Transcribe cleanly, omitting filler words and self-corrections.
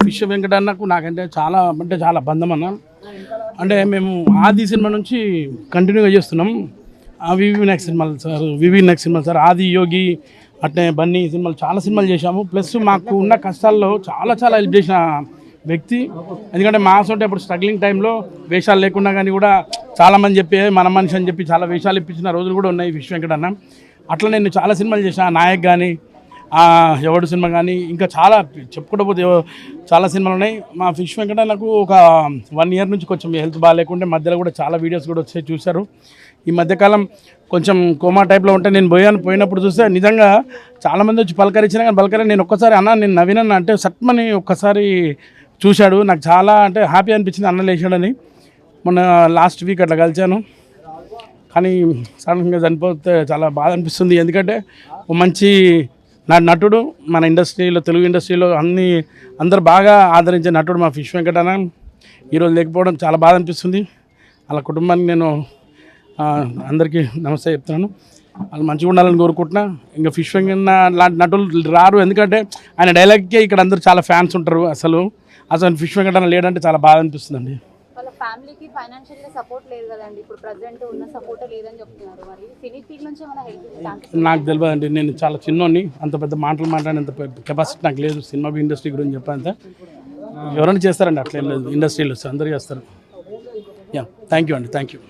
విశ్వ వెంకటన్నకు నాకంటే చాలా బంధం అన్న. అంటే మేము ఆది సినిమా నుంచి కంటిన్యూగా చేస్తున్నాం. వివి నెక్స్ట్ సినిమాలు సార్, ఆది యోగి అట్నే బన్నీ సినిమాలు చాలా సినిమాలు చేశాము. ప్లస్ మాకు ఉన్న కష్టాల్లో చాలా హెల్ప్ చేసిన వ్యక్తి. ఎందుకంటే మా సొంత ఇప్పుడు స్ట్రగ్లింగ్ టైంలో వేషాలు లేకున్నా కానీ కూడా చాలామంది చెప్పి మన మనిషి అని చెప్పి చాలా వేషాలు ఇప్పించిన రోజులు కూడా ఉన్నాయి విశ్వ వెంకటన్న. అట్లా నేను చాలా సినిమాలు చేశాను. నాయక్ కానీ, ఎవడు సినిమా కానీ, ఇంకా చాలా చెప్పుకుంటూ పోతే చాలా సినిమాలు ఉన్నాయి. మా విశ్వ వెంకటన్నకు ఒక 1 year నుంచి కొంచెం హెల్త్ బాగాలేకుంటే మధ్యలో కూడా చాలా వీడియోస్ కూడా వచ్చాయి, చూశారు. ఈ మధ్యకాలం కొంచెం కోమా టైప్లో ఉంటే నేను పోయినప్పుడు చూస్తే నిజంగా చాలామంది వచ్చి పలకరించినా కానీ నేను ఒక్కసారి అన్న నేను నవీనన్న అంటే సట్మని ఒక్కసారి చూశాడు. నాకు చాలా అంటే హ్యాపీ అనిపించింది అన్న లేచాడని. మొన్న లాస్ట్ వీక్ అట్లా కలిశాను, కానీ సడన్గా చనిపోతే చాలా బాధ అనిపిస్తుంది. ఎందుకంటే ఒక మంచి నటుడు, మన ఇండస్ట్రీలో తెలుగు ఇండస్ట్రీలో అందరు బాగా ఆదరించే నటుడు మా విశ్వ వెంకటన్న ఈరోజు లేకపోవడం చాలా బాధ అనిపిస్తుంది. వాళ్ళ కుటుంబానికి నేను అందరికీ నమస్తే చెప్తున్నాను. వాళ్ళు మంచిగా ఉండాలని కోరుకుంటున్నా. ఇంకా విశ్వ వెంకటన్న లాంటి నటులు రారు, ఎందుకంటే ఆయన డైలాగ్కే ఇక్కడ అందరూ చాలా ఫ్యాన్స్ ఉంటారు. అసలు విశ్వ వెంకటన్న లేడంటే చాలా బాధ అనిపిస్తుందండి. వాళ్ళ ఫ్యామిలీకి ఫైనాన్షియల్గా సపోర్ట్ లేదు కదండి, ఇప్పుడు ప్రెజెంట్ ఉన్న సపోర్ట్ లేదని చెప్తున్నారు. మరి సినీ ఫీల్డ్ నుంచి ఏమైనా హెల్ప్? నాకు తెలియదండి, నేను చాలా చిన్నోని, అంత పెద్ద మాటలు మాట్లాడేంత కెపాసిటీ నాకు లేదు. సినిమా ఇండస్ట్రీ గురించి చెప్పంతే ఎవరైనా చేస్తారండి, అట్లేం లేదు. ఇండస్ట్రీలో అందరూ చేస్తారు. థ్యాంక్ యూ అండి, థ్యాంక్ యూ.